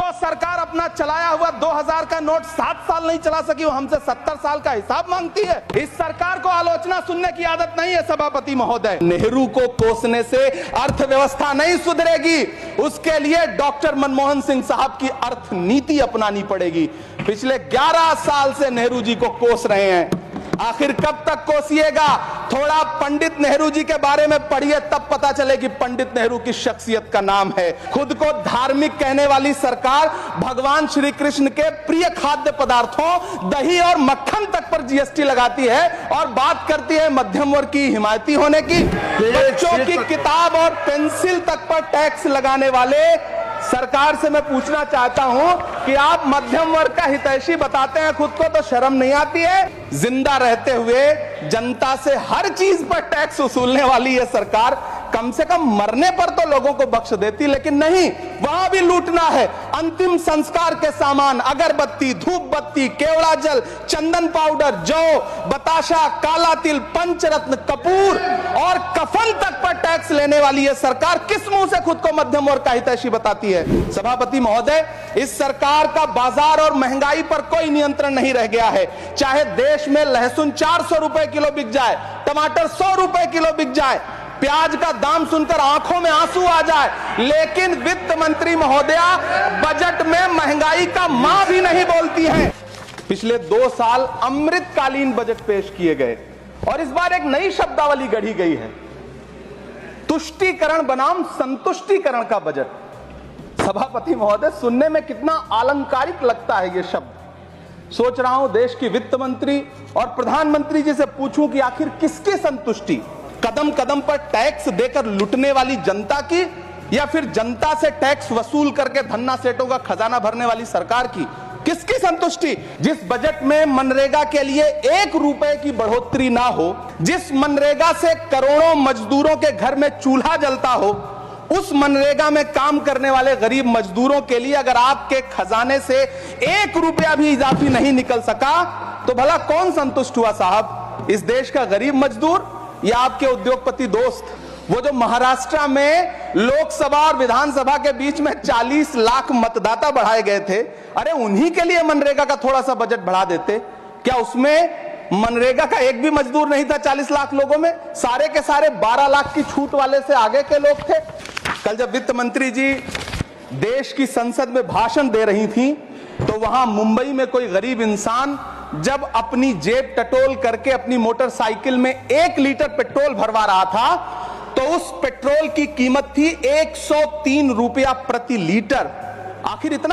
जो सरकार अपना चलाया हुआ 2000 का नोट 7 साल नहीं चला सकी, वो हमसे 70 साल का हिसाब मांगती है। इस सरकार को आलोचना सुनने की आदत नहीं है सभापति महोदय। नेहरू को कोसने से अर्थव्यवस्था नहीं सुधरेगी, उसके लिए डॉक्टर मनमोहन सिंह साहब की अर्थ नीति अपनानी पड़ेगी। पिछले 11 साल से नेहरू जी को कोस रहे हैं, आखिर कब तक कोसिएगा? थोड़ा पंडित नेहरू जी के बारे में पढ़िए, तब पता चले कि पंडित नेहरू की शख्सियत का नाम है। खुद को धार्मिक कहने वाली सरकार भगवान श्री कृष्ण के प्रिय खाद्य पदार्थों दही और मक्खन तक पर जीएसटी लगाती है और बात करती है मध्यम वर्ग की हिमायती होने की। बच्चों की किताब और पेंसिल तक पर टैक्स लगाने वाले सरकार से मैं पूछना चाहता हूं कि आप मध्यम वर्ग का हितैषी बताते हैं खुद को, तो शर्म नहीं आती है? जिंदा रहते हुए जनता से हर चीज पर टैक्स वसूलने वाली ये सरकार कम से कम मरने पर तो लोगों को बख्श देती, लेकिन नहीं, वहां भी लूटना है। अंतिम संस्कार के सामान, अगरबत्ती, धूप बत्ती, केवड़ा जल, चंदन पाउडर, जौ, बताशा, काला तिल, पंचरत्न, कपूर और कफन तक पर टैक्स लेने वाली ये सरकार किस मुंह से खुद को मध्यम वर्ग का हितैषी बताती है? सभापति महोदय, इस सरकार का बाजार और महंगाई पर कोई नियंत्रण नहीं रह गया है। चाहे देश में लहसुन 400 रुपए किलो बिक जाए, टमाटर 100 रुपए किलो बिक जाए, प्याज का दाम सुनकर आंखों में आंसू आ जाए, लेकिन वित्त मंत्री महोदया बजट में महंगाई का मां भी नहीं बोलती हैं। पिछले 2 साल अमृतकालीन बजट पेश किए गए और इस बार एक नई शब्दावली गढ़ी गई है, तुष्टीकरण बनाम संतुष्टीकरण का बजट। सभापति महोदय, सुनने में कितना अलंकारिक लगता है ये शब्द। सोच रहा हूं देश की वित्त मंत्री और प्रधानमंत्री जी से पूछूं कि आखिर किसकी संतुष्टि? कदम कदम पर टैक्स देकर लुटने वाली जनता की, या फिर जनता से टैक्स वसूल करके धन्ना सेठों का खजाना भरने वाली सरकार की? किसकी संतुष्टि? जिस बजट में मनरेगा के लिए 1 रुपए की बढ़ोतरी ना हो, जिस मनरेगा से करोड़ों मजदूरों के घर में चूल्हा जलता हो, उस मनरेगा में काम करने वाले गरीब मजदूरों के लिए अगर आपके खजाने से 1 रुपया भी इजाफी नहीं निकल सका, तो भला कौन संतुष्ट हुआ साहब? इस देश का गरीब मजदूर या आपके उद्योगपति दोस्त? वो जो महाराष्ट्र में लोकसभा और विधानसभा के बीच में 40 लाख मतदाता बढ़ाए गए थे, अरे उन्हीं के लिए मनरेगा का थोड़ा सा बजट बढ़ा देते। क्या उसमें मनरेगा का एक भी मजदूर नहीं था 40 लाख लोगों में? सारे के सारे 12 लाख की छूट वाले से आगे के लोग थे। कल जब वित्त मंत्री जी देश की संसद में भाषण दे रही थी, तो वहां मुंबई में कोई गरीब इंसान जब अपनी जेब टटोल करके अपनी मोटरसाइकिल में 1 लीटर पेट्रोल भरवा रहा था, तो उस पेट्रोल की कीमत थी 103 रुपया प्रति लीटर। आखिर इतना